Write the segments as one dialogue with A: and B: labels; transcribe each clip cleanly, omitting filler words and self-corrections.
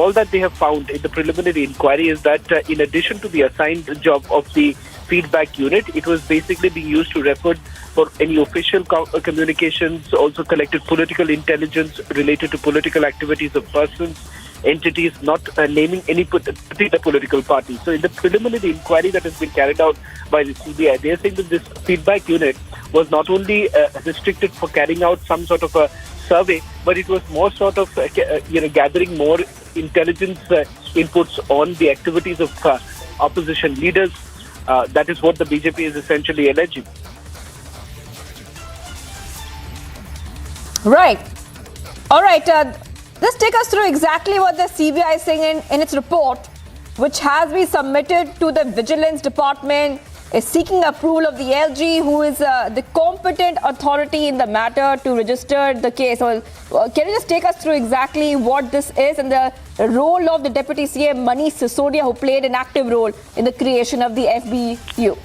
A: all that they have found in the preliminary inquiry is that in addition to the assigned job of the feedback unit, it was basically being used to refer for any official communications, also collected political intelligence related to political activities of persons, entities, not naming any particular political party. So in the preliminary inquiry that has been carried out by the CBI, they are saying that this feedback unit was not only restricted for carrying out some sort of a survey, but it was more sort of gathering more intelligence inputs on the activities of opposition leaders. That is what the BJP is essentially alleging.
B: Right. All right. Just take us through exactly what the CBI is saying in its report, which has been submitted to the Vigilance Department, is seeking approval of the LG, who is the competent authority in the matter to register the case. So, can you just take us through exactly what this is and the role of the Deputy CM Manish Sisodia, who played an active role in the creation of the FBU?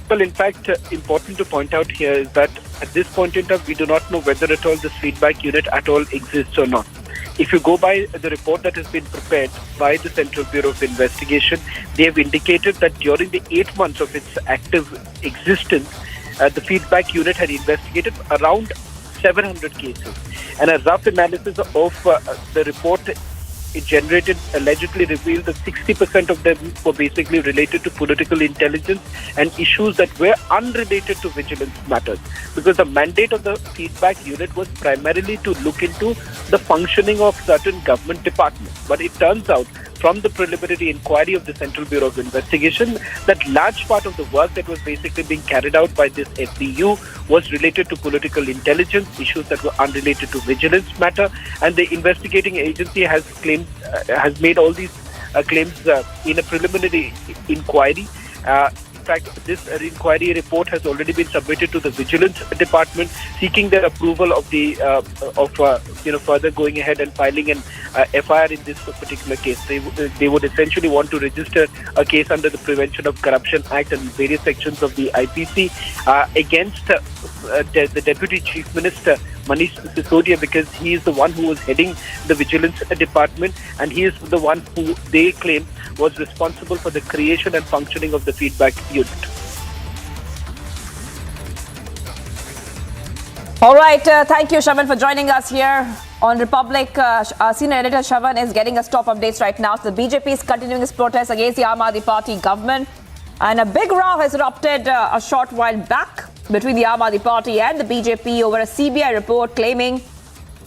A: Well, in fact, important to point out here is that at this point in time, we do not know whether at all this feedback unit at all exists or not. If you go by the report that has been prepared by the Central Bureau of Investigation, they have indicated that during the 8 months of its active existence, the feedback unit had investigated around 700 cases. And a rough analysis of the report it generated allegedly revealed that 60% of them were basically related to political intelligence and issues that were unrelated to vigilance matters. Because the mandate of the feedback unit was primarily to look into the functioning of certain government departments. But it turns out from the preliminary inquiry of the Central Bureau of Investigation that large part of the work that was basically being carried out by this FBU was related to political intelligence, issues that were unrelated to vigilance matter, and the investigating agency has claimed, has made all these claims in a preliminary inquiry. In fact, this inquiry report has already been submitted to the Vigilance Department, seeking their approval of the further going ahead and filing an FIR in this particular case. They would essentially want to register a case under the Prevention of Corruption Act and various sections of the IPC against the Deputy Chief Minister Manish Sisodia, because he is the one who was heading the Vigilance Department, and he is the one who they claim was responsible for the creation and functioning of the feedback unit.
B: All right. Thank you, Shravan, for joining us here on Republic. Our senior editor, Shravan, is getting us top updates right now. So the BJP is continuing its protest against the Aam Aadmi Party government. And a big row has erupted a short while back between the Aam Aadmi Party and the BJP over a CBI report claiming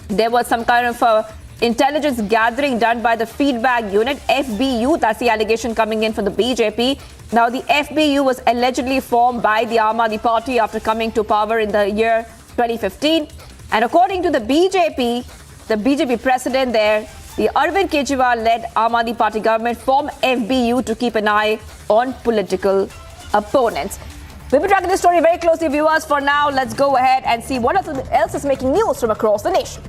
B: there was some kind of intelligence gathering done by the feedback unit, FBU. That's the allegation coming in from the BJP. Now, the FBU was allegedly formed by the Aam Aadmi Party after coming to power in the year 2015. And according to the BJP president there, the Arvind Kejriwal-led Aam Aadmi Party government formed FBU to keep an eye on political opponents. We'll be tracking this story very closely, viewers. For now, let's go ahead and see what else is making news from across the nation.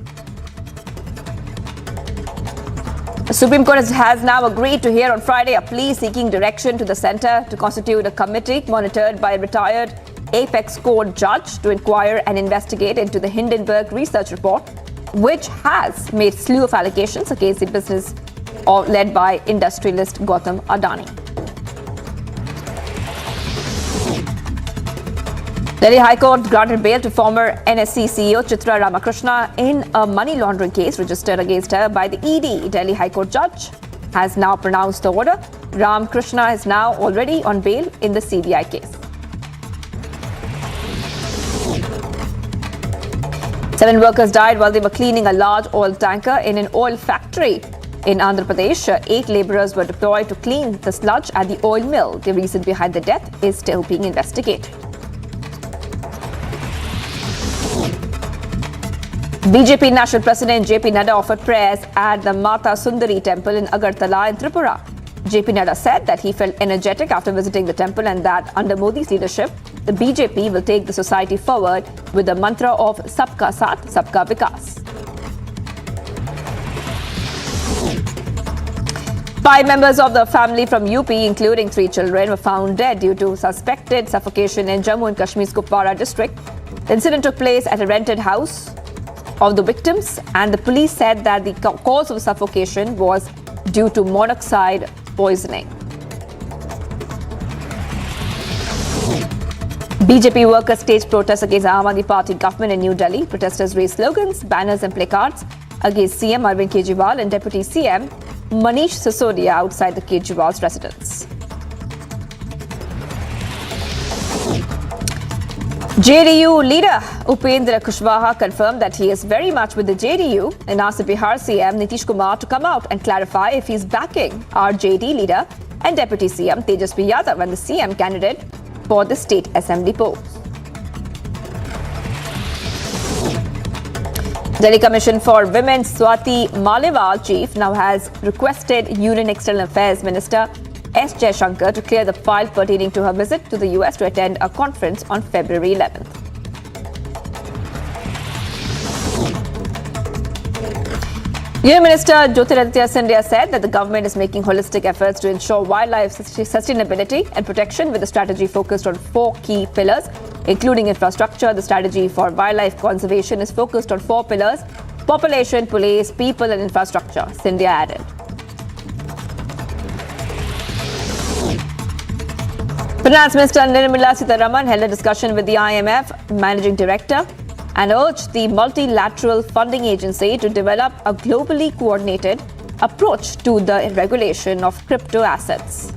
B: The Supreme Court has now agreed to hear on Friday a plea seeking direction to the centre to constitute a committee monitored by a retired Apex Court judge to inquire and investigate into the Hindenburg research report, which has made a slew of allegations against the business led by industrialist Gautam Adani. Delhi High Court granted bail to former NSC CEO Chitra Ramakrishna in a money laundering case registered against her by the ED. Delhi High Court judge has now pronounced the order. Ramakrishna is now already on bail in the CBI case. 7 workers died while they were cleaning a large oil tanker in an oil factory in Andhra Pradesh. 8 laborers were deployed to clean the sludge at the oil mill. The reason behind the death is still being investigated. BJP National President JP Nadda offered prayers at the Mata Sundari temple in Agartala in Tripura. JP Nadda said that he felt energetic after visiting the temple and that under Modi's leadership, the BJP will take the society forward with the mantra of Sabka Saath, Sabka Vikas. 5 members of the family from UP, including 3 children, were found dead due to suspected suffocation in Jammu and Kashmir's Kupwara district. The incident took place at a rented house of the victims, and the police said that the cause of suffocation was due to monoxide poisoning. BJP workers staged protests against Aam Aadmi Party government in New Delhi. Protesters raised slogans, banners and placards against CM Arvind Kejriwal and Deputy CM Manish Sisodia outside the Kejriwal's residence. JDU leader Upendra Kushwaha confirmed that he is very much with the JDU and asked the Bihar CM Nitish Kumar to come out and clarify if he is backing RJD leader and Deputy CM Tejasvi Yadav and the CM candidate for the state assembly post. Delhi Commission for Women Swati Maliwal chief now has requested Union External Affairs Minister S. Jaishankar to clear the file pertaining to her visit to the US to attend a conference on February 11th. Union Minister Jyotiraditya Scindia said that the government is making holistic efforts to ensure wildlife sustainability and protection with a strategy focused on 4 key pillars, including infrastructure. The strategy for wildlife conservation is focused on 4 pillars: population, police, people and infrastructure, Scindia added. Finance Minister Nirmala Sitharaman held a discussion with the IMF Managing Director and urged the multilateral funding agency to develop a globally coordinated approach to the regulation of crypto assets.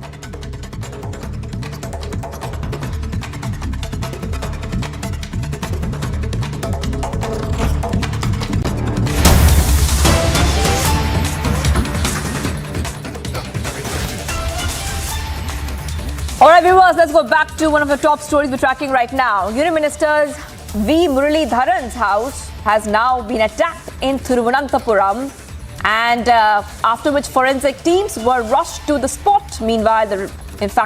B: All right, viewers, let's go back to one of the top stories we're tracking right now. Union Minister's V. Muralidharan's house has now been attacked in Thiruvananthapuram, and after which forensic teams were rushed to the spot. Meanwhile,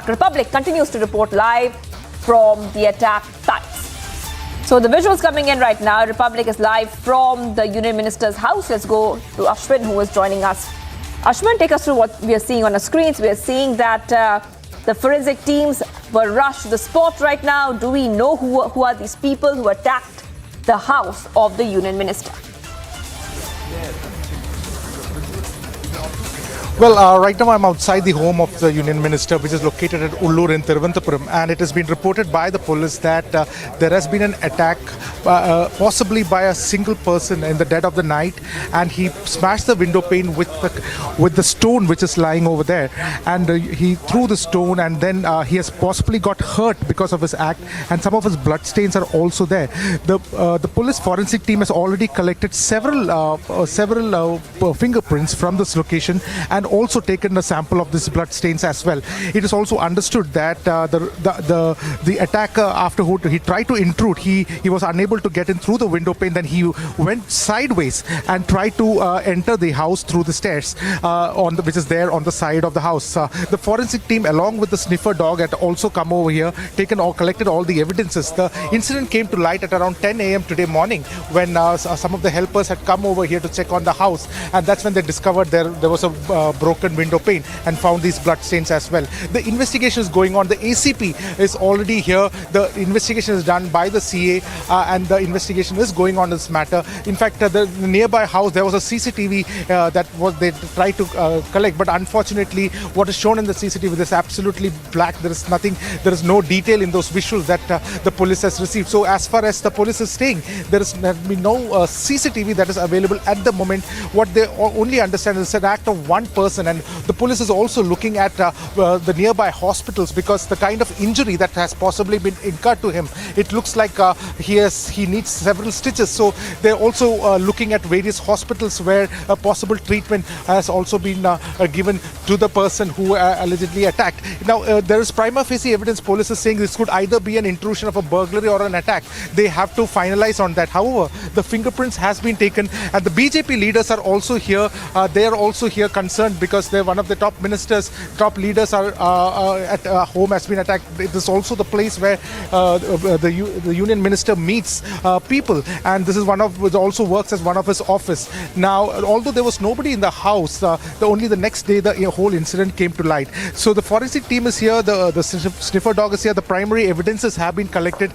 B: Republic continues to report live from the attack sites. So the visuals coming in right now. Republic is live from the Union Minister's house. Let's go to Ashwin, who is joining us. Ashwin, take us through what we are seeing on the screens. We are seeing that the forensic teams were rushed to the spot right now. Do we know who are these people who attacked the house of the Union Minister?
C: Well, right now I'm outside the home of the Union Minister, which is located at Ullur in Thiruvananthapuram, and it has been reported by the police that there has been an attack, possibly by a single person in the dead of the night, and he smashed the window pane with the stone which is lying over there, and he threw the stone, and then he has possibly got hurt because of his act, and some of his blood stains are also there. The police forensic team has already collected several fingerprints from this location, and also taken a sample of these blood stains as well. It is also understood that the attacker, after who he tried to intrude, he was unable to get in through the window pane. Then he went sideways and tried to enter the house through the stairs which is there on the side of the house. The forensic team, along with the sniffer dog, had also come over here, collected all the evidences. The incident came to light at around 10 a.m. today morning, when some of the helpers had come over here to check on the house, and that's when they discovered there was a broken window pane and found these blood stains as well. The investigation is going on. The ACP is already here. The investigation is done by the CA, and the investigation is going on this matter. In fact, the nearby house, there was a CCTV they tried to collect, but unfortunately what is shown in the CCTV is absolutely black. There is nothing, there is no detail in those visuals that the police has received. So as far as the police is saying, there has been no CCTV that is available at the moment. What they only understand is an act of one person, and the police is also looking at the nearby hospitals, because the kind of injury that has possibly been incurred to him, it looks like he needs several stitches. So they're also looking at various hospitals where a possible treatment has also been given to the person who allegedly attacked. Now there is prima facie evidence. Police is saying this could either be an intrusion of a burglary or an attack. They have to finalize on that. However, the fingerprints has been taken, and the BJP leaders are also here. They are also here concerned incident because they're one of the top ministers, top leaders are at home has been attacked. It is also the place where the union minister meets people, and this is one of which also works as one of his office. Now, although there was nobody in the house, only the next day the whole incident came to light. So the forensic team is here, the sniffer dog is here, the primary evidences have been collected.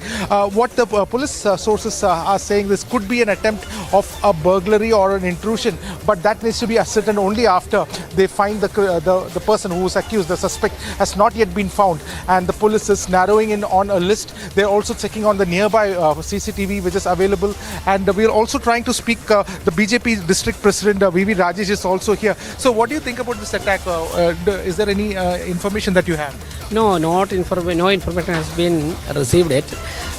C: What the police sources are saying, this could be an attempt of a burglary or an intrusion, but that needs to be ascertained only after they find the person who is accused. The suspect has not yet been found, and the police is narrowing in on a list. They're also checking on the nearby CCTV which is available, and we're also trying to speak. The BJP district president VV Rajesh is also here. So what do you think about this attack? Is there any information that you have?
D: No, no information has been received yet.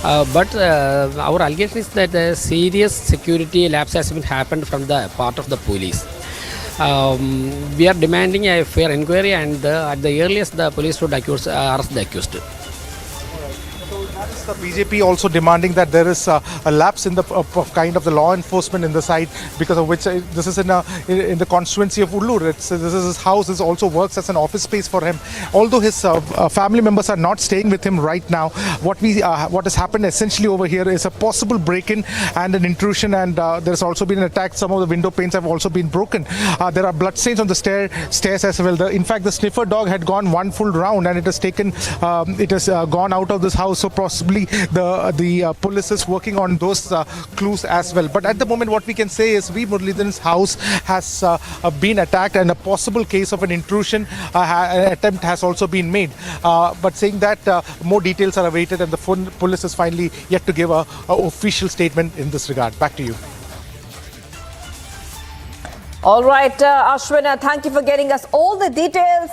D: But our allegation is that a serious security lapse has been happened from the part of the police. We are demanding a fair inquiry, and at the earliest the police should arrest the accused.
C: The BJP also demanding that there is a lapse in the kind of the law enforcement in the side, because of which this is in the constituency of Ullur. This is his house. This also works as an office space for him. Although his family members are not staying with him right now, what has happened essentially over here is a possible break-in and an intrusion, and there has also been an attack. Some of the window panes have also been broken. There are bloodstains on the stairs as well. In fact, the sniffer dog had gone one full round, and it has gone out of this house. So possibly the police is working on those clues as well. But at the moment, what we can say is Muralidharan's house has been attacked, and a possible case of an intrusion attempt has also been made. But saying that more details are awaited, and the police is finally yet to give a official statement in this regard. Back to you.
B: All right, Ashwin, thank you for getting us all the details.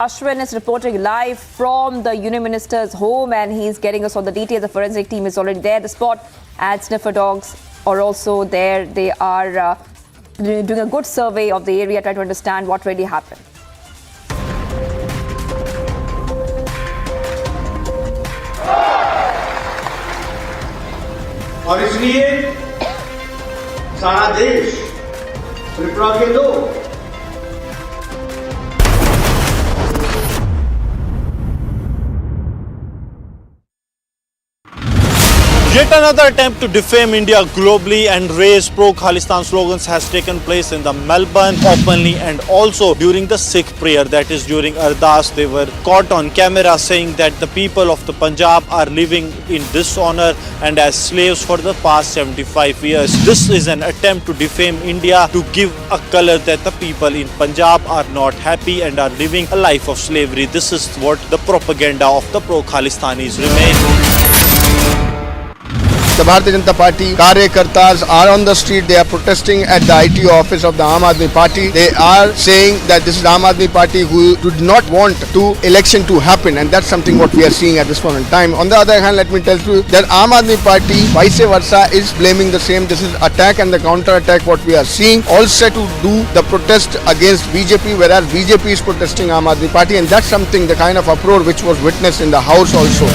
B: Ashwin is reporting live from the Union Minister's home, and he's getting us all the details. The forensic team is already there. The spot and sniffer dogs are also there. They are doing a good survey of the area, trying to understand what really happened.
E: और इसलिए सारा देश त्रिपुरा के लोग
F: Yet another attempt to defame India globally and raise pro-Khalistan slogans has taken place in the Melbourne openly, and also during the Sikh prayer, that is during Ardas. They were caught on camera saying that the people of the Punjab are living in dishonor and as slaves for the past 75 years. This is an attempt to defame India, to give a color that the people in Punjab are not happy and are living a life of slavery. This is what the propaganda of the pro-Khalistanis remain.
G: The Bharatiya Janata Party Karyakartas are on the street. They are protesting at the ITO office of the Aam Aadmi Party. They are saying that this is the Aam Aadmi Party who did not want the election to happen, and that's something what we are seeing at this point in time. On the other hand, let me tell you that Aam Aadmi Party vice versa is blaming the same. This is attack and the counter attack what we are seeing, all set to do the protest against BJP, whereas BJP is protesting Aam Aadmi Party, and that's something, the kind of uproar which was witnessed in the house also.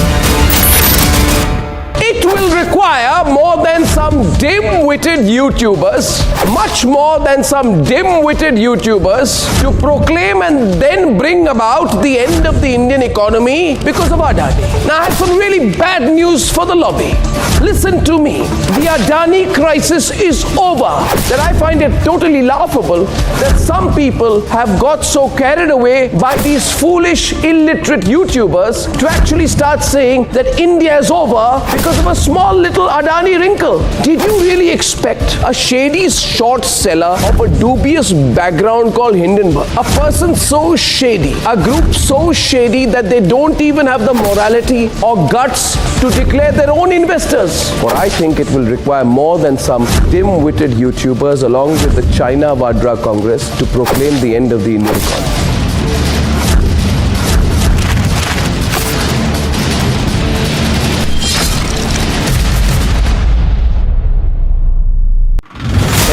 H: It will require more than some dim-witted YouTubers, much more than some dim-witted YouTubers, to proclaim and then bring about the end of the Indian economy because of Adani. Now, I have some really bad news for the lobby. Listen to me. The Adani crisis is over. That I find it totally laughable that some people have got so carried away by these foolish, illiterate YouTubers to actually start saying that India is over because of a small little Adani wrinkle. Did you really expect a shady short seller of a dubious background called Hindenburg, a person so shady, a group so shady that they don't even have the morality or guts to declare their own investors? For I think it will require more than some dim-witted YouTubers along with the China Vadra Congress to proclaim the end of the Indian economy.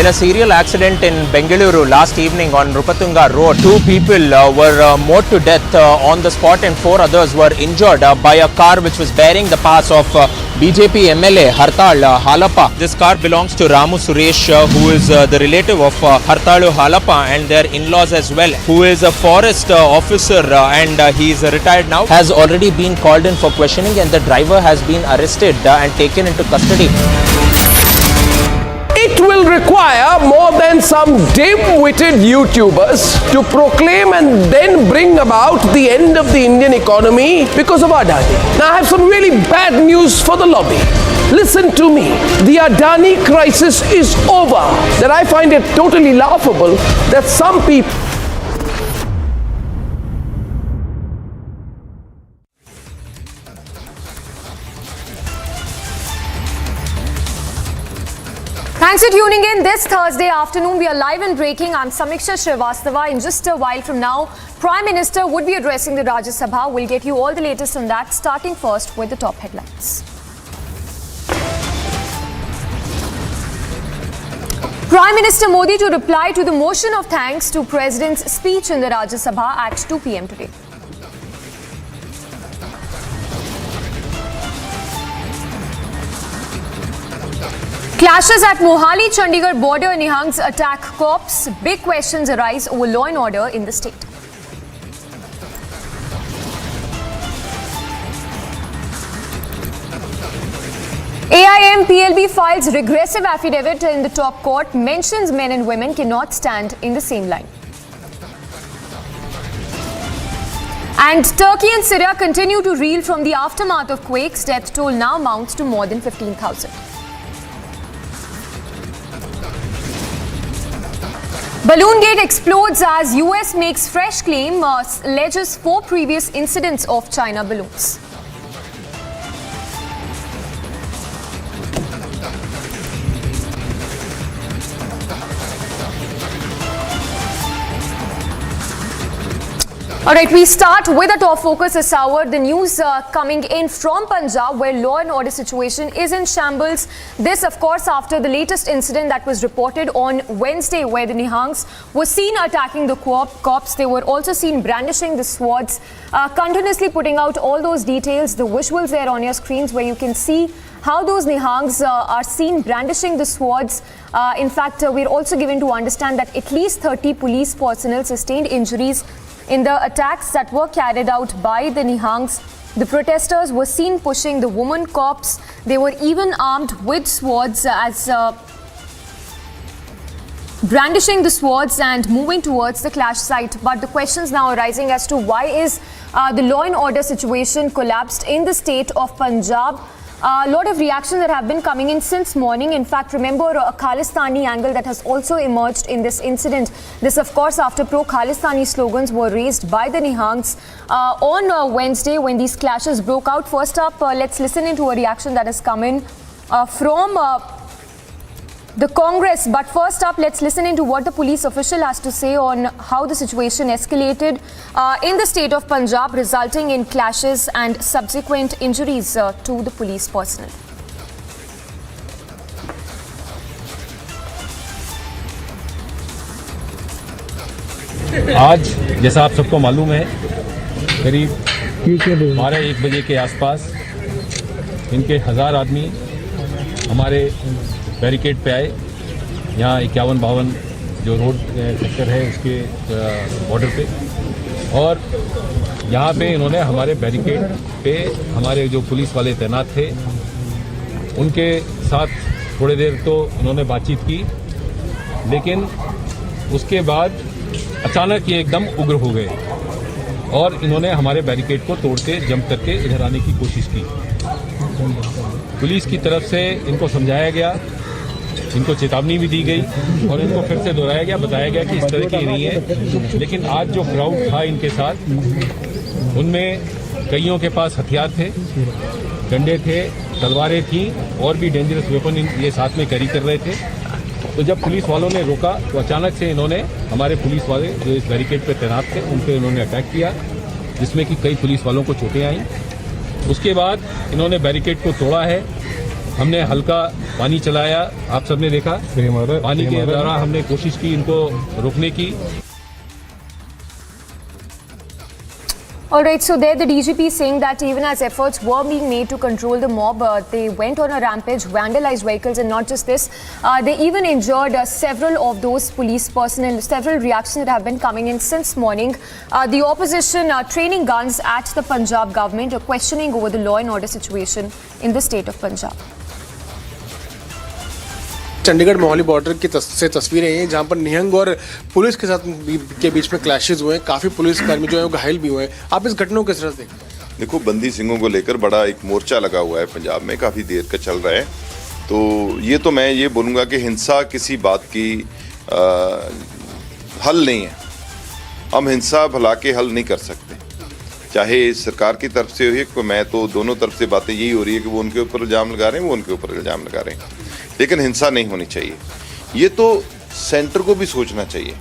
I: In a serial accident in Bengaluru last evening on Rupatunga Road, 2 people were mauled to death on the spot and 4 others were injured by a car which was bearing the pass of BJP MLA Hartal Halappa. This car belongs to Ramu Suresh, who is the relative of Hartalu Halappa, and their in-laws as well, who is a forest officer and he is retired now, has already been called in for questioning, and the driver has been arrested and taken into custody.
H: It will require more than some dim-witted YouTubers to proclaim and then bring about the end of the Indian economy because of Adani. Now I have some really bad news for the lobby. Listen to me. The Adani crisis is over. That I find it totally laughable that some people...
J: Thanks for tuning in this Thursday afternoon. We are live and breaking. I'm Samiksha Srivastava. In just a while from now, Prime Minister would be addressing the Rajya Sabha. We'll get you all the latest on that, starting first with the top headlines. Prime Minister Modi to reply to the motion of thanks to President's speech in the Rajya Sabha at 2 p.m. today. Clashes at Mohali, Chandigarh border. Nihangs attack cops. Big questions arise over law and order in the state. AIM PLB files regressive affidavit in the top court. Mentions men and women cannot stand in the same line. And Turkey and Syria continue to reel from the aftermath of quakes. Death toll now mounts to more than 15,000. Balloon gate explodes as US makes fresh claim, alleges 4 previous incidents of China balloons. All right, we start with a top focus this hour. The news coming in from Punjab, where law and order situation is in shambles. This, of course, after the latest incident that was reported on Wednesday, where the Nihangs were seen attacking the cops. They were also seen brandishing the swords, continuously putting out all those details. The visuals there on your screens, where you can see how those Nihangs are seen brandishing the swords. In fact, we're also given to understand that at least 30 police personnel sustained injuries in the attacks that were carried out by the Nihangs. The protesters were seen pushing the woman cops. They were even armed with swords as brandishing the swords and moving towards the clash site. But the questions now arising as to why is the law and order situation collapsed in the state of Punjab. A lot of reactions that have been coming in since morning. In fact, remember a Khalistani angle that has also emerged in this incident. This, of course, after pro-Khalistani slogans were raised by the Nihangs on Wednesday when these clashes broke out. First up, let's listen into a reaction that has come in from the Congress. But first up, let's listen into what the police official has to say on how the situation escalated in the state of Punjab, resulting in clashes and subsequent injuries to the police personnel.
K: आज जैसा आप सबको मालूम है, करीब 12-1 बजे के आसपास इनके 1000 आदमी हमारे बैरिकेड पे आए। यहाँ 51-52 जो रोड सेक्टर है उसके बॉर्डर पे, और यहाँ पे इन्होंने हमारे बैरिकेड पे हमारे जो पुलिस वाले तैनात थे उनके साथ थोड़ी देर तो इन्होंने बातचीत की, लेकिन उसके बाद अचानक ये एकदम उग्र हो गए और इन्होंने हमारे बैरिकेड को तोड़ के जंप करके इधर आने की कोशिश की। पुलिस की तरफ से इनको समझाया गया, इनको चेतावनी भी दी गई और इनको फिर से दोहराया गया, बताया गया कि इस तरह की नहीं है। लेकिन आज जो क्राउड था इनके साथ, उनमें कईयों के पास हथियार थे, डंडे थे, तलवारें थीं और भी डेंजरस वेपन ये साथ में कैरी कर रहे थे। तो जब पुलिस वालों ने रोका तो अचानक से इन्होंने हमारे पुलिस वाले जो इस बैरिकेड पर तैनात थे उन पर इन्होंने अटैक किया, जिसमें कि कई पुलिस वालों को चोटें आईं। उसके बाद इन्होंने बैरिकेड को तोड़ा है हमने हल्का पानी चलाया, आप सबने देखा, पानी के द्वारा हमने कोशिश की इनको रोकने की।
J: All right, so there the DGP saying that even as efforts were being made to control the mob, they went on a rampage, vandalized vehicles, and not just this, they even injured several of those police personnel. Several reactions that have been coming in since morning. The opposition training guns at the Punjab government, questioning over the law and order situation in the state of Punjab.
L: Chandigarh Mohali border की से तस्वीरें हैं जहां पर निहंग और police के साथ के बीच में क्लैशेस हुए हैं, काफ़ी पुलिसकर्मी जो है वो घायल भी हुए हैं। आप इस घटना को किस तरह से देखते हैं?
M: देखो, बंदी सिंहों को लेकर बड़ा एक मोर्चा लगा हुआ है पंजाब में, काफ़ी देर का चल रहा है। तो ये तो मैं ये बोलूँगा कि हिंसा किसी बात की हल नहीं है। हम हिंसा भला के हल नहीं कर सकते, चाहे सरकार की तरफ से हो। मैं तो दोनों तरफ से बातें यही हो रही है कि वो उनके ऊपर इल्ज़ाम लगा रहे हैं, वो उनके ऊपर इल्ज़ाम लगा रहे हैं, लेकिन हिंसा नहीं होनी चाहिए। ये तो सेंटर को भी सोचना चाहिए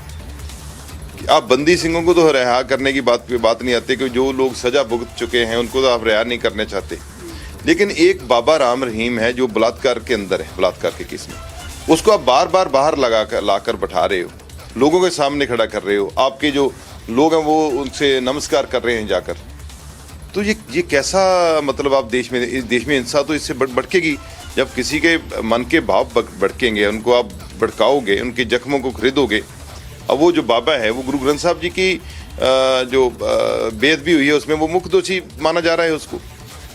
M: कि आप बंदी सिंहों को तो रिहा करने की बात नहीं आती कि जो लोग सजा भुगत चुके हैं उनको तो आप रिहा नहीं करने चाहते, लेकिन एक बाबा राम रहीम है जो बलात्कार के अंदर है, बलात्कार के केस में, उसको आप बार बार बाहर लाकर बैठा रहे हो, लोगों के सामने खड़ा कर रहे हो, आपके जो लोग हैं वो उनसे नमस्कार कर रहे हैं जाकर। तो ये कैसा मतलब आप इस देश में हिंसा तो इससे भड़केगी जब किसी के मन के भाव भड़केंगे, उनको आप भड़काओगे, उनके जख्मों को खरीदोगे। अब वो जो बाबा है वो गुरु ग्रंथ साहब जी की जो बेअदबी हुई है उसमें वो मुख्य दोषी माना जा रहा है उसको,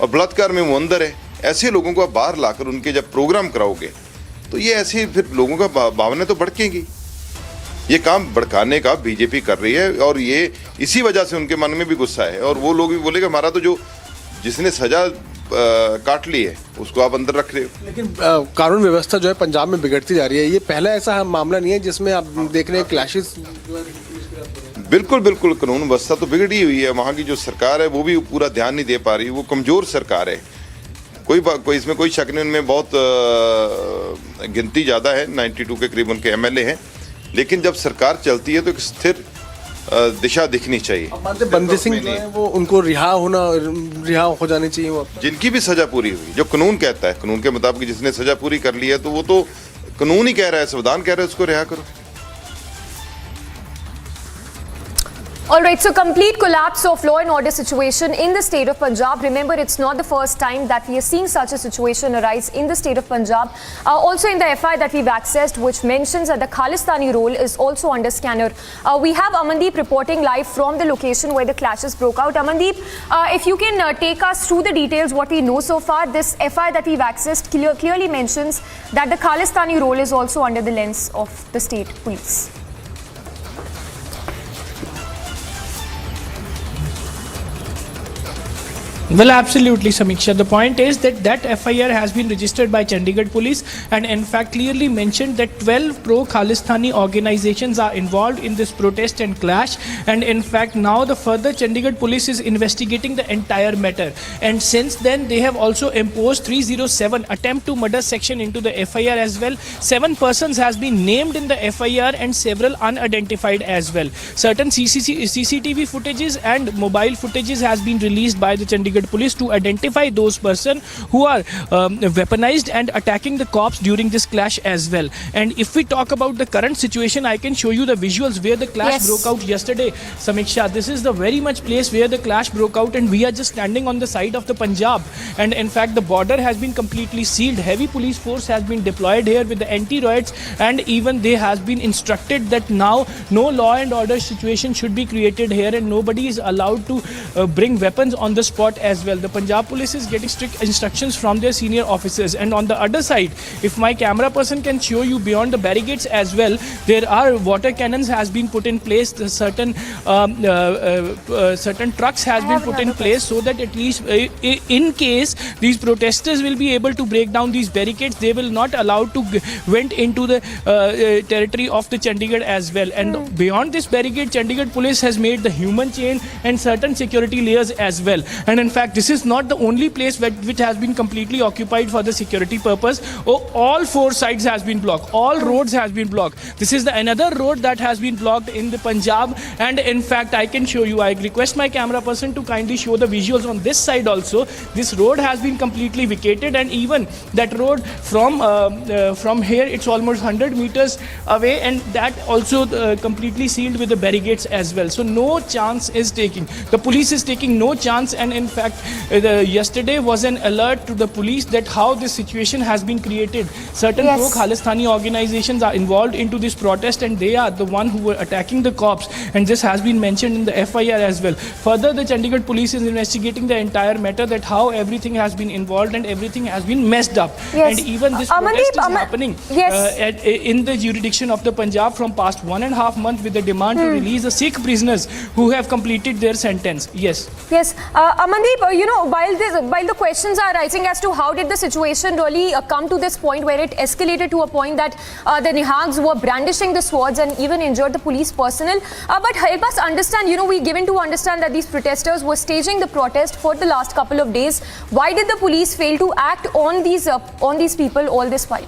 M: और बलात्कार में वो अंदर है। ऐसे लोगों को आप बाहर लाकर उनके जब प्रोग्राम कराओगे तो ये ऐसे फिर लोगों का भावना तो भड़केंगी। ये काम भड़काने का बीजेपी कर रही है और ये इसी वजह से उनके मन में भी गुस्सा है, और वो लोग भी बोलेंगे हमारा तो जो जिसने सजा काट ली है उसको आप अंदर रख रहे हो।
L: लेकिन कानून व्यवस्था जो है पंजाब में बिगड़ती जा रही है। ये पहला ऐसा मामला नहीं है जिसमें आप देख रहे हैं क्लैशेस।
M: बिल्कुल बिल्कुल, कानून व्यवस्था तो बिगड़ी हुई है। वहाँ की जो सरकार है वो भी पूरा ध्यान नहीं दे पा रही, वो कमज़ोर सरकार है। कोई इसमें कोई शक नहीं, उनमें बहुत गिनती ज़्यादा है, 92 के करीब उनके MLA हैं, लेकिन जब सरकार चलती है तो एक स्थिर दिशा दिखनी चाहिए।
L: बंदी सिंह जो है वो उनको रिहा हो जानी चाहिए। वो
M: जिनकी भी सजा पूरी हुई, जो कानून कहता है, कानून के मुताबिक जिसने सजा पूरी कर ली है तो वो तो कानून ही कह रहा है, संविधान कह रहा है उसको रिहा करो।
J: All right, so complete collapse of law and order situation in the state of Punjab. Remember, it's not the first time that we are seeing such a situation arise in the state of Punjab. Also in the FI that we've accessed, which mentions that the Khalistani role is also under scanner. We have Amandeep reporting live from the location where the clashes broke out. Amandeep, if you can take us through the details, what we know so far, this FI that we've accessed clearly mentions that the Khalistani role is also under the lens of the state police.
N: Well, absolutely, Samiksha. The point is that FIR has been registered by Chandigarh Police and in fact clearly mentioned that 12 pro-Khalistani organizations are involved in this protest and clash, and in fact now the further Chandigarh Police is investigating the entire matter, and since then they have also imposed 307 attempt to murder section into the FIR as well. 7 persons has been named in the FIR and several unidentified as well. Certain CCTV footages and mobile footages has been released by the Chandigarh Police to identify those persons who are weaponized and attacking the cops during this clash as well. And if we talk about the current situation, I can show you the visuals where the clash broke out yesterday. Samiksha, this is the very much place where the clash broke out, and we are just standing on the side of the Punjab, and in fact the border has been completely sealed. Heavy police force has been deployed here with the anti-riots, and even they has been instructed that now no law and order situation should be created here and nobody is allowed to bring weapons on the spot as well. The Punjab police is getting strict instructions from their senior officers, and on the other side, if my camera person can show you beyond the barricades as well, there are water cannons has been put in place. Certain trucks has been put in place so that at least in case these protesters will be able to break down these barricades, they will not allow to went into the territory of the Chandigarh as well. And beyond this barricade, Chandigarh police has made the human chain and certain security layers as well. And in fact, this is not the only place which has been completely occupied for the security purpose. All four sides has been blocked. All roads has been blocked. This is another road that has been blocked in the Punjab. And in fact, I can show you. I request my camera person to kindly show the visuals on this side also. This road has been completely vacated, and even that road from here, it's almost 100 meters away, and that also completely sealed with the barricades as well. So no chance is taking. The police is taking no chance, and in fact, yesterday was an alert to the police that how this situation has been created. Certain pro-Khalistani organizations are involved into this protest, and they are the one who were attacking the cops, and this has been mentioned in the FIR as well. Further, the Chandigarh police is investigating the entire matter, that how everything has been involved and everything has been messed up. And even this protest is happening in the jurisdiction of the Punjab from past 1.5 months with the demand to release the Sikh prisoners who have completed their sentence. Yes.
J: Amandeep, you know, while the questions are rising as to how did the situation really come to this point where it escalated to a point that the Nihangs were brandishing the swords and even injured the police personnel. But help us understand, you know, we given to understand that these protesters were staging the protest for the last couple of days. Why did the police fail to act on these people all this while?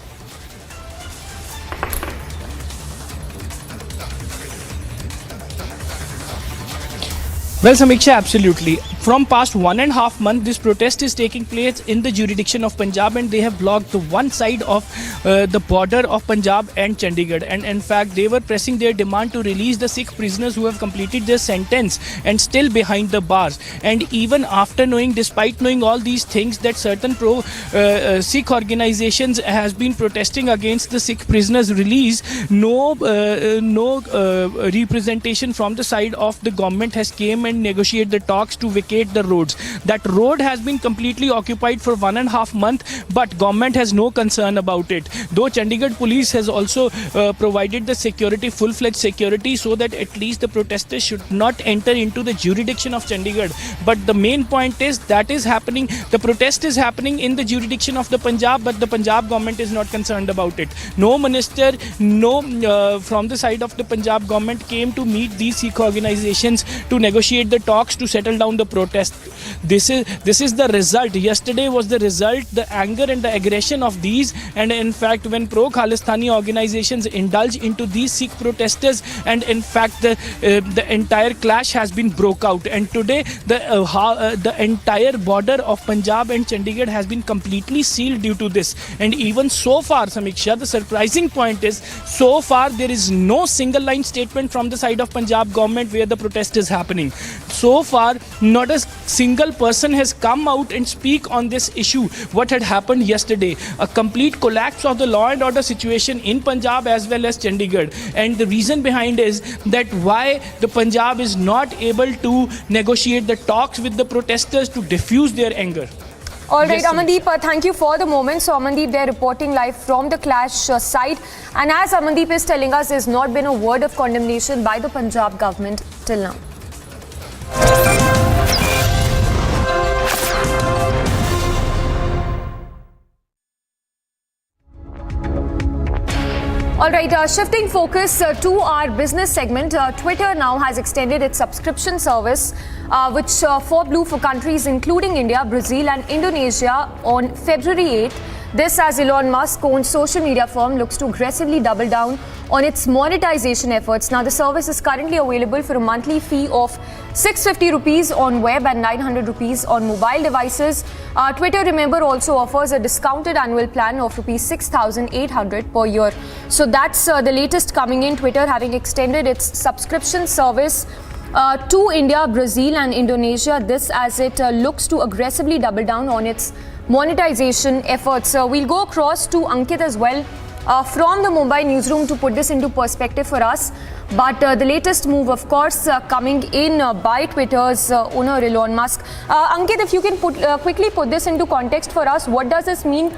N: Well, Samiksha, absolutely. From past 1.5 months, this protest is taking place in the jurisdiction of Punjab, and they have blocked the one side of the border of Punjab and Chandigarh. And in fact, they were pressing their demand to release the Sikh prisoners who have completed their sentence and still behind the bars. And even after knowing, despite knowing all these things, that certain pro-Sikh organizations has been protesting against the Sikh prisoners' release, no representation from the side of the government has came and negotiate the talks to vacate the roads. That road has been completely occupied for 1.5 months, but government has no concern about it. Though Chandigarh police has also provided the security, full-fledged security, so that at least the protesters should not enter into the jurisdiction of Chandigarh. But the main point is that is happening. The protest is happening in the jurisdiction of the Punjab, but the Punjab government is not concerned about it. No minister, from the side of the Punjab government came to meet these Sikh organizations to negotiate the talks to settle down the protest. This is the result. Yesterday was the result, the anger and the aggression of these, and in fact when pro-Khalistani organizations indulge into these Sikh protesters, and in fact the entire clash has been broke out, and today the entire border of Punjab and Chandigarh has been completely sealed due to this. And even so far, Samiksha, the surprising point is, so far there is no single line statement from the side of Punjab government where the protest is happening. So far, not a single person has come out and speak on this issue, what had happened yesterday. A complete collapse of the law and order situation in Punjab as well as Chandigarh. And the reason behind is that why the Punjab is not able to negotiate the talks with the protesters to diffuse their anger.
J: All right, Amandeep, thank you for the moment. So, Amandeep, they're reporting live from the clash site. And as Amandeep is telling us, there's not been a word of condemnation by the Punjab government till now. All right, shifting focus to our business segment, Twitter now has extended its subscription service, which for blue for countries including India, Brazil and Indonesia on February 8th. This as Elon Musk-owned social media firm looks to aggressively double down on its monetization efforts. Now, the service is currently available for a monthly fee of 650 rupees on web and 900 rupees on mobile devices. Twitter, remember, also offers a discounted annual plan of rupees 6,800 per year. So that's the latest coming in. Twitter having extended its subscription service to India, Brazil and Indonesia. This as it looks to aggressively double down on its monetization efforts. We'll go across to Ankit as well from the Mumbai newsroom to put this into perspective for us. But the latest move, of course, coming in by Twitter's owner Elon Musk. Ankit, if you can quickly put this into context for us, what does this mean?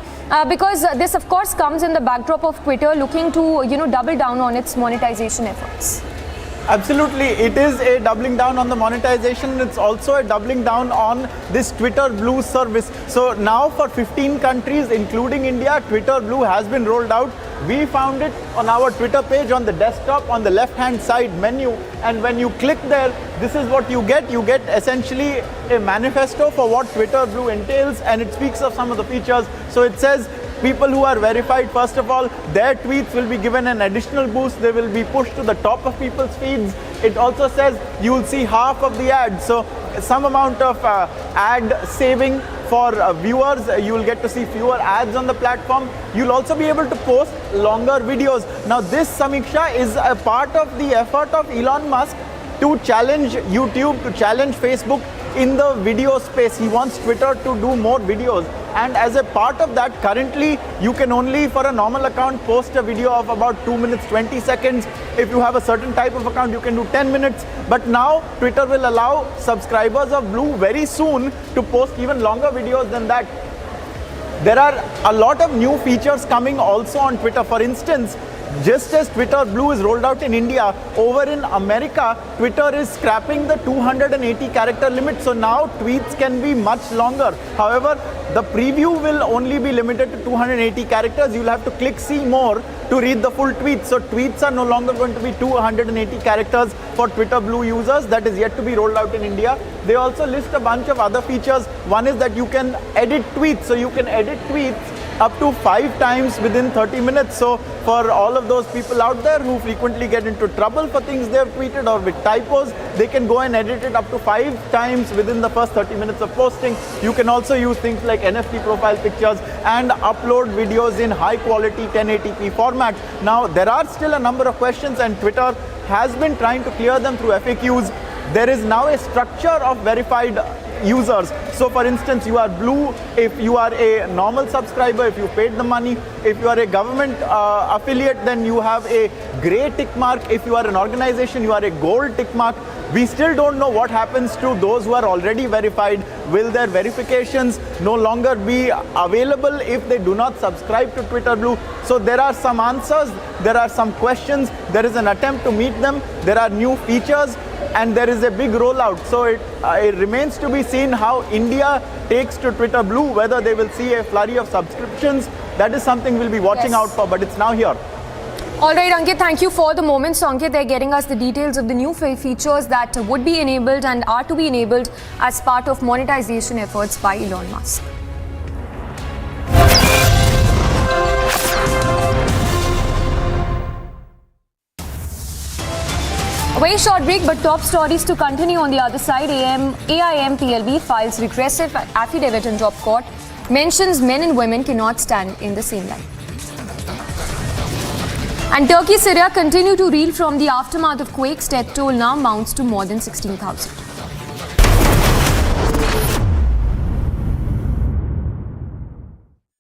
J: Because this, of course, comes in the backdrop of Twitter looking to, double down on its monetization efforts.
O: Absolutely, it is a doubling down on the monetization. It's also a doubling down on this Twitter Blue service. So now for 15 countries, including India, Twitter Blue has been rolled out. We found it on our Twitter page on the desktop on the left-hand side menu, and when you click there, this is what you get. You get essentially a manifesto for what Twitter Blue entails, and it speaks of some of the features. So it says people who are verified, first of all, their tweets will be given an additional boost. They will be pushed to the top of people's feeds. It also says you will see half of the ads. So some amount of ad saving for viewers. You will get to see fewer ads on the platform. You'll also be able to post longer videos. Now this Samiksha is a part of the effort of Elon Musk to challenge YouTube, to challenge Facebook in the video space. He wants Twitter to do more videos, and as a part of that, currently you can only, for a normal account, post a video of about 2 minutes 20 seconds. If you have a certain type of account, you can do 10 minutes. But now Twitter will allow subscribers of Blue very soon to post even longer videos than that. There are a lot of new features coming also on Twitter. For instance, just as Twitter Blue is rolled out in India, over in America, Twitter is scrapping the 280 character limit. So now tweets can be much longer. However, the preview will only be limited to 280 characters. You'll have to click see more to read the full tweet. So tweets are no longer going to be 280 characters for Twitter Blue users. That is yet to be rolled out in India. They also list a bunch of other features. One is that you can edit tweets. So you can edit tweets up to 5 times within 30 minutes. So for all of those people out there who frequently get into trouble for things they've tweeted or with typos, they can go and edit it up to 5 times within the first 30 minutes of posting. You can also use things like NFT profile pictures and upload videos in high quality 1080p format. Now there are still a number of questions, and Twitter has been trying to clear them through FAQs. There is now a structure of verified users. So for instance, you are Blue if you are a normal subscriber, if you paid the money. If you are a government affiliate, then you have a grey tick mark. If you are an organization, you are a gold tick mark. We still don't know what happens to those who are already verified. Will their verifications no longer be available if they do not subscribe to Twitter Blue? So there are some answers, there are some questions, there is an attempt to meet them, there are new features, and there is a big rollout. So it remains to be seen how India takes to Twitter Blue, whether they will see a flurry of subscriptions. That is something we'll be watching out for, but it's now here.
J: All right, Ankit, thank you for the moment. So, Ankit, they're getting us the details of the new features that would be enabled and are to be enabled as part of monetization efforts by Elon Musk. A very short break, but top stories to continue on the other side. AIM PLB files regressive affidavit in top court, mentions men and women cannot stand in the same line. And Turkey, Syria continue to reel from the aftermath of quakes. Death toll now mounts to more than 16,000.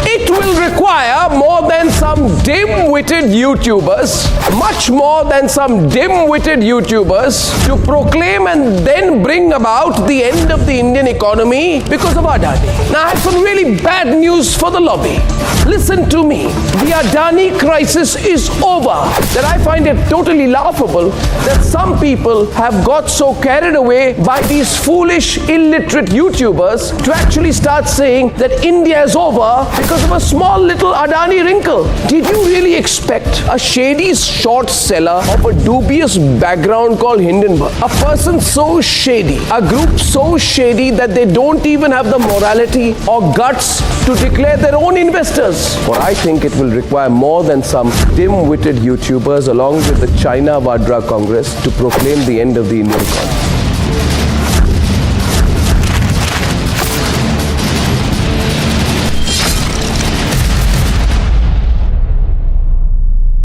H: It will require more than some dim-witted YouTubers, much more than some dim-witted YouTubers, to proclaim and then bring about the end of the Indian economy because of Adani. Now, I have some really bad news for the lobby. Listen to me. The Adani crisis is over. That I find it totally laughable that some people have got so carried away by these foolish, illiterate YouTubers to actually start saying that India is over because of a small little Adani wrinkle. Did you really expect a shady short seller of a dubious background called Hindenburg, a person so shady, a group so shady that they don't even have the morality or guts to declare their own investors? For I think it will require more than some dim-witted YouTubers along with the China Vadra Congress to proclaim the end of the Indian economy.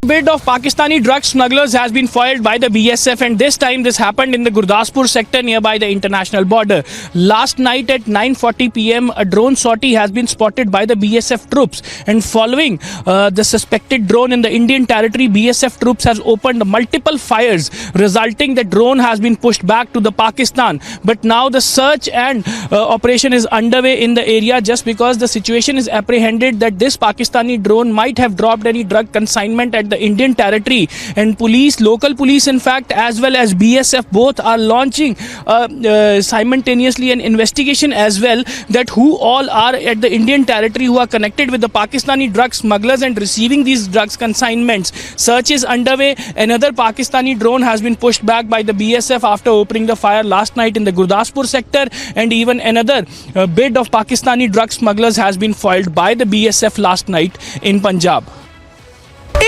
N: Bid of Pakistani drug smugglers has been foiled by the BSF, and this time this happened in the Gurdaspur sector nearby the international border. Last night at 9:40 p.m. a drone sortie has been spotted by the BSF troops, and following the suspected drone in the Indian territory, BSF troops has opened multiple fires, resulting the drone has been pushed back to the Pakistan. But now the search and operation is underway in the area, just because the situation is apprehended that this Pakistani drone might have dropped any drug consignment at the the Indian territory, and police, local police in fact, as well as BSF, both are launching simultaneously an investigation as well, that who all are at the Indian territory who are connected with the Pakistani drug smugglers and receiving these drugs consignments. Search is underway. Another Pakistani drone has been pushed back by the BSF after opening the fire last night in the Gurdaspur sector, and even another bid of Pakistani drug smugglers has been foiled by the BSF last night in Punjab.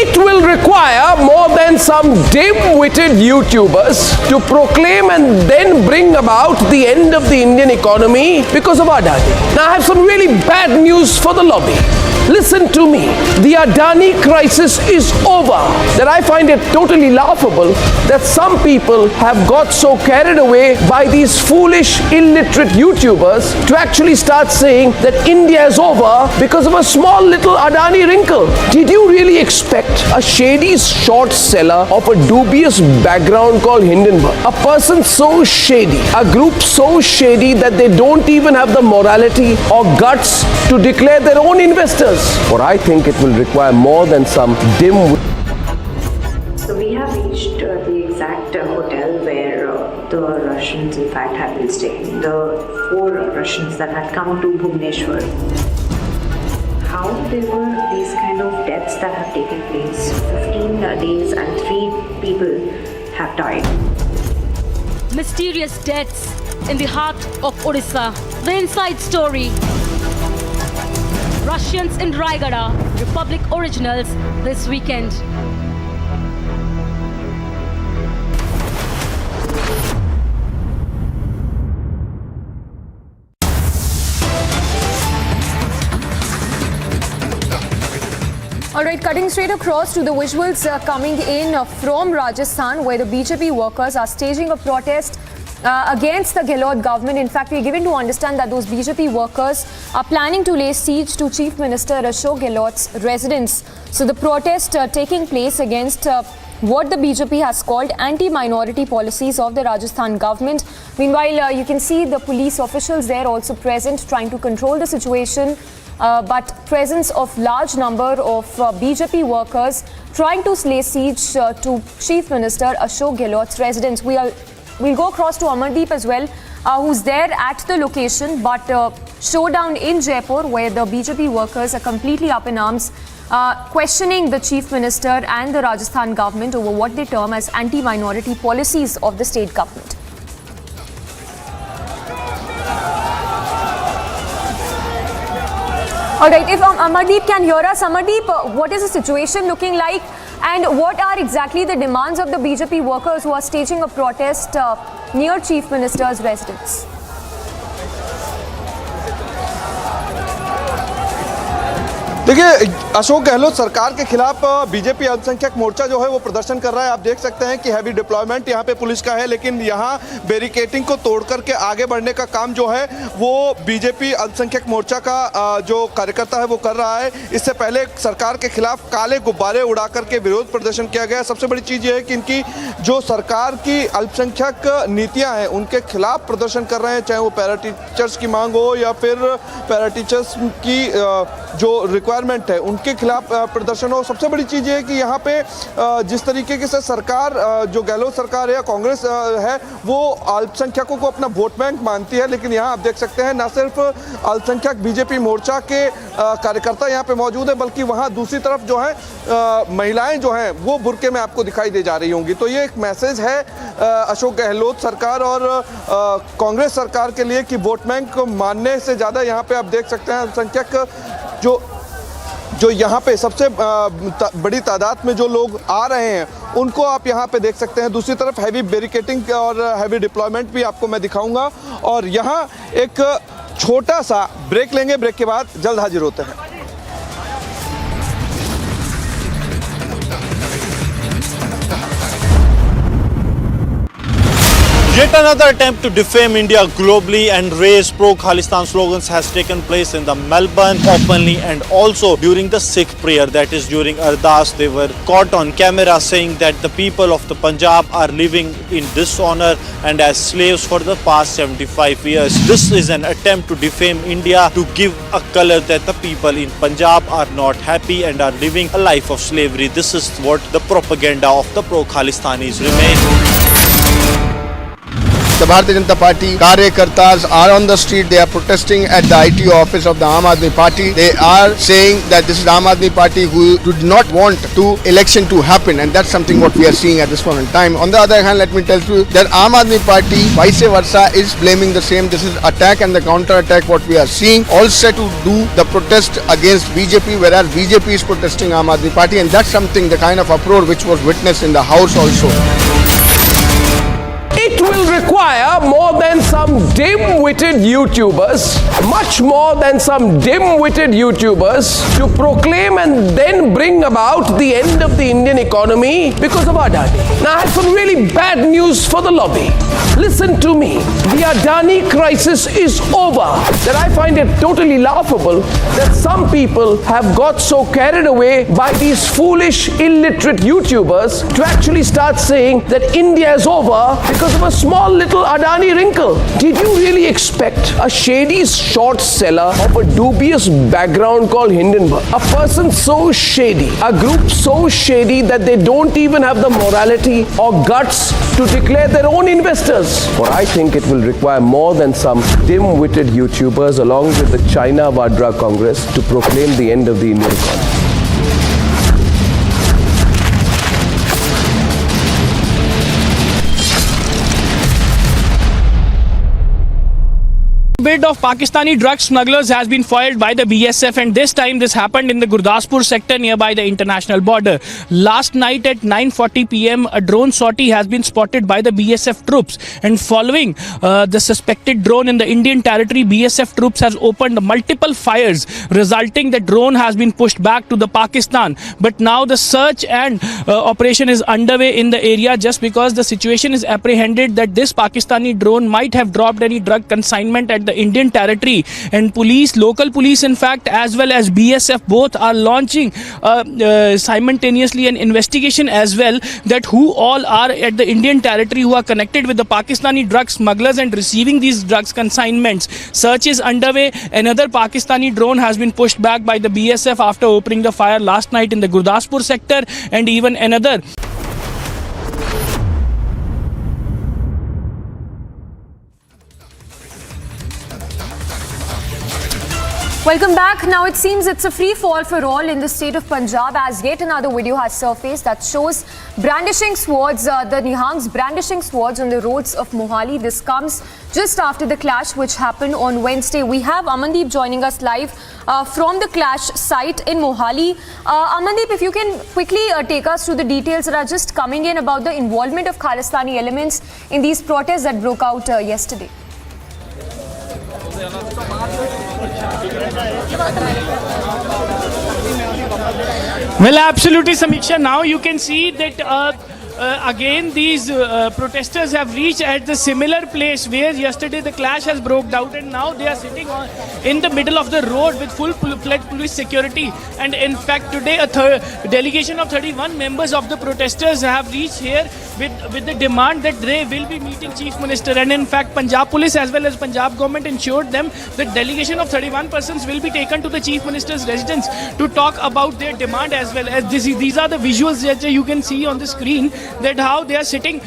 H: It will require more than some dim-witted YouTubers to proclaim and then bring about the end of the Indian economy because of Adani. Now I have some really bad news for the lobby. Listen to me. The Adani crisis is over. That I find it totally laughable that some people have got so carried away by these foolish, illiterate YouTubers to actually start saying that India is over because of a small little Adani wrinkle. Did you really expect a shady short seller of a dubious background called Hindenburg, a person so shady, a group so shady that they don't even have the morality or guts to declare their own investors? Or I think it will require more than some dim.
P: So we have reached the exact hotel where the Russians in fact have been staying, the 4 Russians that had come to Bhubaneswar. How there were these kind of deaths that have taken place? 15 days and 3 people have died.
Q: Mysterious deaths in the heart of Odisha. The inside story. Russians in Raigada, Republic originals this weekend.
J: Alright, cutting straight across to the visuals coming in from Rajasthan, where the BJP workers are staging a protest against the Gehlot government. In fact, we are given to understand that those BJP workers are planning to lay siege to Chief Minister Ashok Gehlot's residence. So the protest taking place against what the BJP has called anti-minority policies of the Rajasthan government. Meanwhile, you can see the police officials there also present trying to control the situation. But presence of large number of BJP workers trying to lay siege to Chief Minister Ashok Gehlot's residence. We'll go across to Amardeep as well, who's there at the location. But Showdown in Jaipur, where the BJP workers are completely up in arms, questioning the Chief Minister and the Rajasthan government over what they term as anti-minority policies of the state government. Alright, if Amardeep can hear us, Amardeep, what is the situation looking like, and what are exactly the demands of the BJP workers who are staging a protest near Chief Minister's residence?
R: देखिए, अशोक गहलोत सरकार के खिलाफ BJP अल्पसंख्यक मोर्चा जो है वो प्रदर्शन कर रहा है। आप देख सकते हैं कि हैवी डिप्लॉयमेंट यहाँ पे पुलिस का है, लेकिन यहाँ बैरिकेटिंग को तोड़ करके आगे बढ़ने का काम जो है वो बीजेपी अल्पसंख्यक मोर्चा का जो कार्यकर्ता है वो कर रहा है। इससे पहले सरकार के खिलाफ काले गुब्बारे उड़ा करके विरोध प्रदर्शन किया गया। सबसे बड़ी चीज़ ये है कि इनकी जो सरकार की अल्पसंख्यक नीतियाँ हैं उनके खिलाफ प्रदर्शन कर रहे हैं, चाहे वो पैरा टीचर्स की मांग हो या फिर पैरा टीचर्स की जो रिक्वायरमेंट है उनके खिलाफ प्रदर्शन हो। सबसे बड़ी चीज़ ये है कि यहाँ पे जिस तरीके से सरकार जो गहलोत सरकार है या कांग्रेस है वो अल्पसंख्यकों को अपना वोट बैंक मानती है, लेकिन यहाँ आप देख सकते हैं ना सिर्फ अल्पसंख्यक बीजेपी मोर्चा के कार्यकर्ता यहाँ पे मौजूद है, बल्कि वहाँ दूसरी तरफ जो है महिलाएं जो हैं वो बुर्के में आपको दिखाई दे जा रही होंगी। तो ये एक मैसेज है अशोक गहलोत सरकार और कांग्रेस सरकार के लिए कि वोट बैंक मानने से ज़्यादा यहाँ पे आप देख सकते हैं अल्पसंख्यक जो यहाँ पे सबसे बड़ी तादाद में जो लोग आ रहे हैं उनको आप यहाँ पे देख सकते हैं। दूसरी तरफ हैवी बैरिकेडिंग और हैवी डिप्लॉयमेंट भी आपको मैं दिखाऊंगा, और यहाँ एक छोटा सा ब्रेक लेंगे, ब्रेक के बाद जल्द हाजिर होते हैं।
F: Yet another attempt to defame India globally and raise pro-Khalistan slogans has taken place in the Melbourne openly, and also during the Sikh prayer, that is during Ardas. They were caught on camera saying that the people of the Punjab are living in dishonor and as slaves for the past 75 years. This is an attempt to defame India, to give a color that the people in Punjab are not happy and are living a life of slavery. This is what the propaganda of the pro-Khalistanis remain.
G: The Bharatiya Janata Party Karyakartas are on the street. They are protesting at the ITO office of the Aam Admi Party. They are saying that this is Aam Admi Party who did not want election to happen, and that's something what we are seeing at this point in time. On the other hand, let me tell you that Aam Admi Party vice versa is blaming the same. This is attack and the counter attack what we are seeing, all set to do the protest against BJP, whereas BJP is protesting Aam Admi Party, and that's something, the kind of uproar which was witnessed in the house also.
H: It will require more than some dim-witted YouTubers, much more than some dim-witted YouTubers, to proclaim and then bring about the end of the Indian economy because of Adani. Now, I have some really bad news for the lobby. Listen to me. The Adani crisis is over. That I find it totally laughable that some people have got so carried away by these foolish, illiterate YouTubers to actually start saying that India is over because of a small little Adani wrinkle. Did you really expect a shady short seller of a dubious background called Hindenburg, a person so shady, a group so shady that they don't even have the morality or guts to declare their own investors? For I think it will require more than some dim-witted YouTubers along with the China Vadra Congress to proclaim the end of the Indian economy.
N: Bid of Pakistani drug smugglers has been foiled by the BSF, and this time this happened in the Gurdaspur sector nearby the international border. Last night at 9:40 p.m. a drone sortie has been spotted by the BSF troops, and following the suspected drone in the Indian territory, BSF troops has opened multiple fires, resulting the drone has been pushed back to the Pakistan. But now the search and operation is underway in the area, just because the situation is apprehended that this Pakistani drone might have dropped any drug consignment at the Indian territory, and local police in fact, as well as BSF, both are launching simultaneously an investigation as well, that who all are at the Indian territory who are connected with the Pakistani drug smugglers and receiving these drugs consignments. Search is underway. Another Pakistani drone has been pushed back by the BSF after opening the fire last night in the Gurdaspur sector, and even another.
J: Welcome back. Now it seems it's a free fall for all in the state of Punjab, as yet another video has surfaced that shows brandishing swords, the Nihangs brandishing swords on the roads of Mohali. This comes just after the clash which happened on Wednesday. We have Amandeep joining us live from the clash site in Mohali. Amandeep, if you can quickly take us through the details that are just coming in about the involvement of Khalistani elements in these protests that broke out yesterday.
N: Well, absolutely, Samiksha. Now you can see that again these protesters have reached at the similar place where yesterday the clash has broke out, and now they are sitting in the middle of the road with full-fledged police security. And in fact, today a delegation of 31 members of the protesters have reached here with the demand that they will be meeting Chief Minister. And in fact, Punjab Police as well as Punjab government ensured them that delegation of 31 persons will be taken to the Chief Minister's residence to talk about their demand as well. As these are the visuals that you can see on the screen, that how they are sitting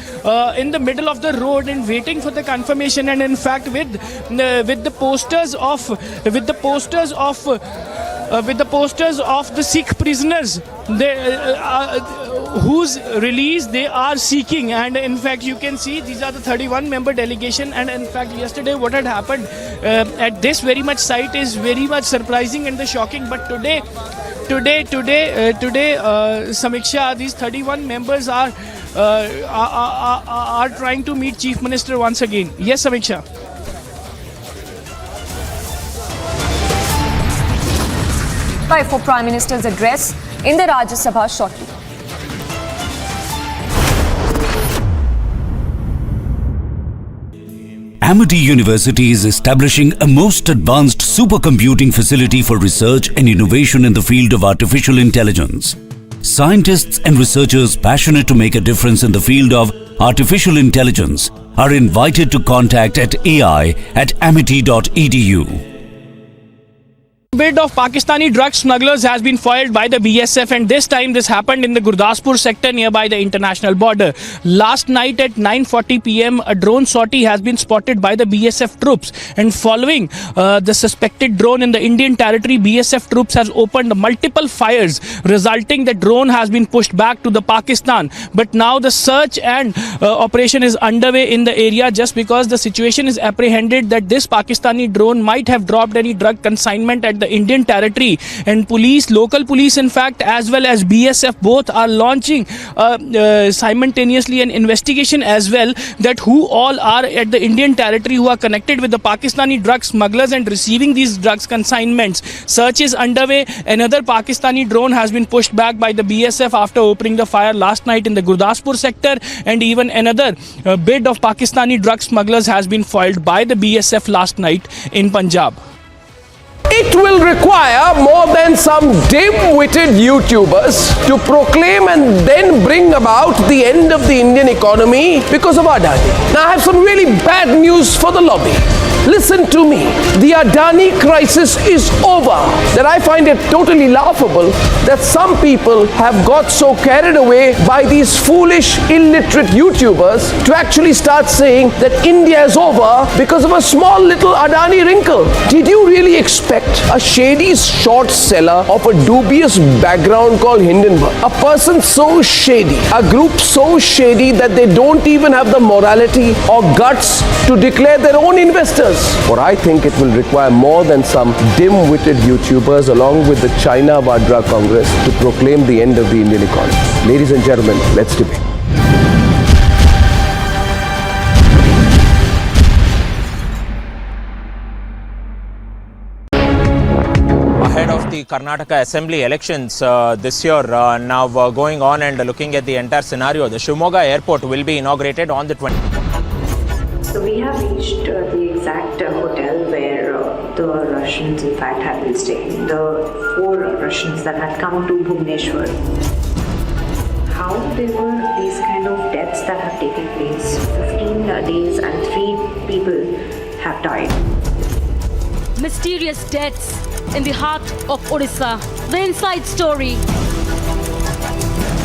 N: in the middle of the road and waiting for the confirmation. And in fact, with the posters of the Sikh prisoners whose release they are seeking. And in fact, you can see these are the 31 member delegation. And in fact, yesterday what had happened at this very much site is very much surprising and shocking. But today, Samiksha, these 31 members are trying to meet Chief Minister once again. Yes, Samiksha.
J: For Prime Minister's address in the Rajya Sabha shortly.
S: Amity University is establishing a most advanced supercomputing facility for research and innovation in the field of artificial intelligence. Scientists and researchers passionate to make a difference in the field of artificial intelligence are invited to contact at ai@amity.edu.
N: Bid of Pakistani drug smugglers has been foiled by the BSF, and this time this happened in the Gurdaspur sector nearby the international border. Last night at 9:40 p.m. a drone sortie has been spotted by the BSF troops, and following the suspected drone in the Indian territory, BSF troops has opened multiple fires, resulting the drone has been pushed back to the Pakistan. But now the search and operation is underway in the area, just because the situation is apprehended that this Pakistani drone might have dropped any drug consignment at the Indian territory, and local police in fact, as well as BSF, both are launching simultaneously an investigation as well, that who all are at the Indian territory who are connected with the Pakistani drug smugglers and receiving these drugs consignments. Search is underway. Another Pakistani drone has been pushed back by the BSF after opening the fire last night in the Gurdaspur sector, and even another bid of Pakistani drug smugglers has been foiled by the BSF last night in Punjab.
H: It will require more than some dim-witted YouTubers to proclaim and then bring about the end of the Indian economy because of Adani. Now, I have some really bad news for the lobby. Listen to me. The Adani crisis is over. That I find it totally laughable that some people have got so carried away by these foolish, illiterate YouTubers to actually start saying that India is over because of a small little Adani wrinkle. Did you really expect a shady short seller of a dubious background called Hindenburg, a person so shady, a group so shady that they don't even have the morality or guts to declare their own investors? For I think it will require more than some dim-witted YouTubers along with the China of our drug congress to proclaim the end of the Indian economy. Ladies and gentlemen, let's debate.
I: Ahead of the Karnataka Assembly elections this year, now going on and looking at the entire scenario, the Shimoga airport will be inaugurated on the 20th.
P: So we have reached the exact hotel where the Russians in fact have been staying. The 4 Russians that had come to Bhubaneswar. How there were these kind of deaths that have taken place. 15 days and 3 people have died.
Q: Mysterious deaths in the heart of Odisha. The inside story.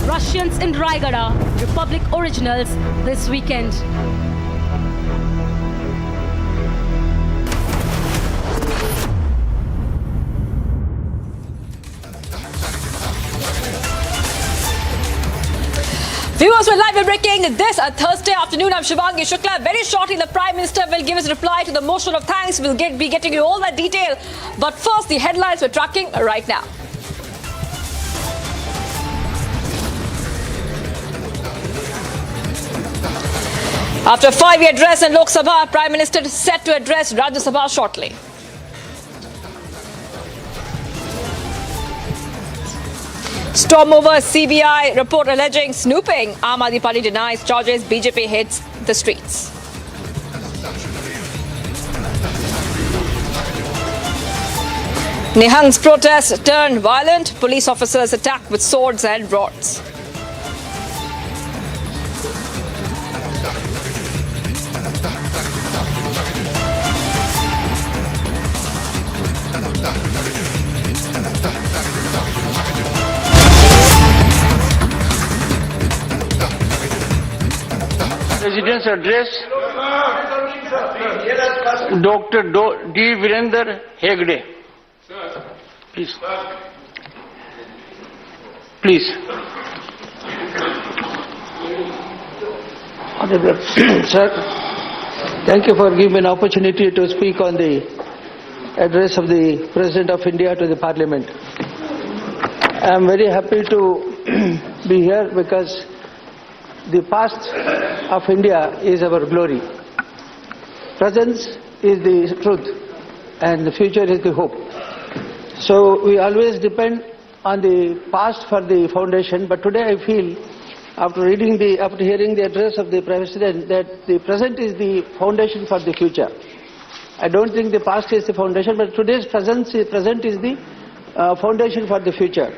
Q: Russians in Raigada, Republic originals this weekend.
B: Viewers, we're live and breaking this Thursday afternoon. I'm Shivangi Shukla. Very shortly, the Prime Minister will give his reply to the motion of thanks. We'll be getting you all that detail. But first, the headlines we're tracking right now. After a 5-year address in Lok Sabha, Prime Minister is set to address Rajya Sabha shortly. Storm over CBI report alleging snooping. Aam Aadmi Party denies charges. BJP hits the streets. Nihang's protest turned violent. Police officers attacked with swords and rods.
T: President's address, Dr. D. Virender Hegde. Please. Please. Honorable Sir, thank you for giving me an opportunity to speak on the address of the President of India to the Parliament. I am very happy to be here because the past of India is our glory. Presence is the truth and the future is the hope. So we always depend on the past for the foundation, but today I feel after hearing the address of the President, that the present is the foundation for the future. I don't think the past is the foundation, but today's present is the foundation for the future.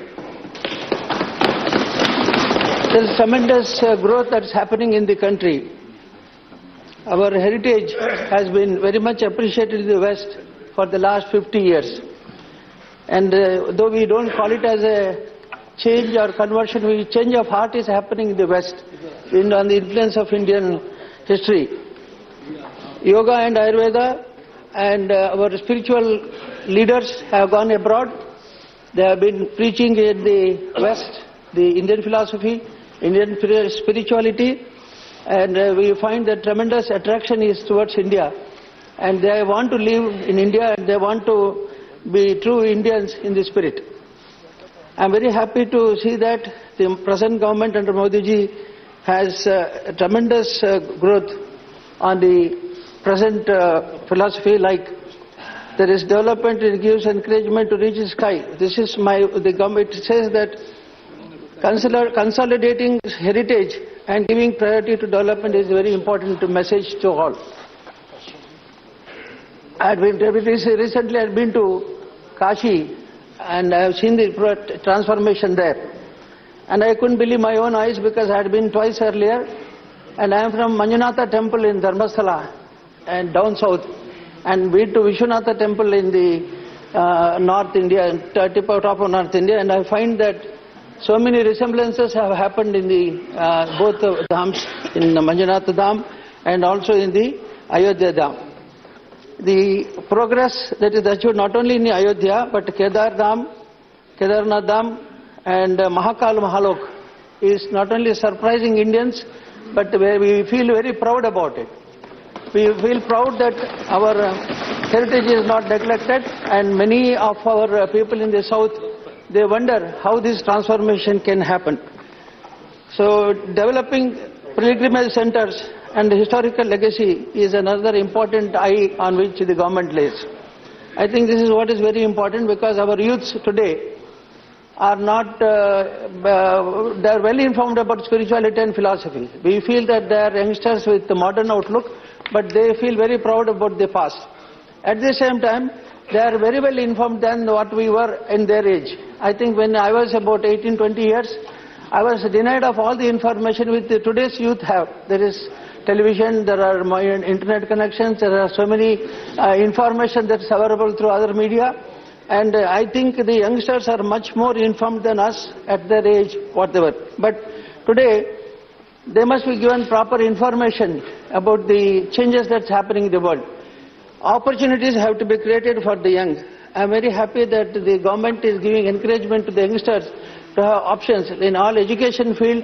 T: There is tremendous growth that's happening in the country. Our heritage has been very much appreciated in the West for the last 50 years. And though we don't call it as a change or conversion, change of heart is happening in the West on the influence of Indian history. Yoga and Ayurveda and our spiritual leaders have gone abroad. They have been preaching in the West, the Indian philosophy, Indian spirituality, and we find that tremendous attraction is towards India. And they want to live in India and they want to be true Indians in the spirit. I am very happy to see that the present government under Modi ji has tremendous growth on the present philosophy, like there is development, it gives encouragement to reach the sky. This is the government says that consolidating heritage and giving priority to development is a very important message to all. Recently I had been to Kashi and I have seen the transformation there. And I couldn't believe my own eyes because I had been twice earlier. And I am from Manjunatha temple in Dharmasthala and down south. And been to Vishwanatha temple in the North India, top of North India. And I find that so many resemblances have happened in the both dhams, in the Manjunatha Dham and also in the Ayodhya Dham. The progress that is achieved not only in Ayodhya but Kedarnath Dham and Mahakal Mahalok is not only surprising Indians but we feel very proud about it. We feel proud that our heritage is not neglected, and many of our people in the south, they wonder how this transformation can happen. So developing pilgrimage centers and historical legacy is another important eye on which the government lays. I think this is what is very important because our youths today are not, they are well informed about spirituality and philosophy. We feel that they are youngsters with the modern outlook, but they feel very proud about the past. At the same time, they are very well informed than what we were in their age. I think when I was about 18, 20 years, I was denied of all the information which today's youth have. There is television, there are internet connections, there are so many information that's available through other media. And I think the youngsters are much more informed than us at their age, whatever. But today, they must be given proper information about the changes that's happening in the world. Opportunities have to be created for the young. I am very happy that the government is giving encouragement to the youngsters to have options in all education field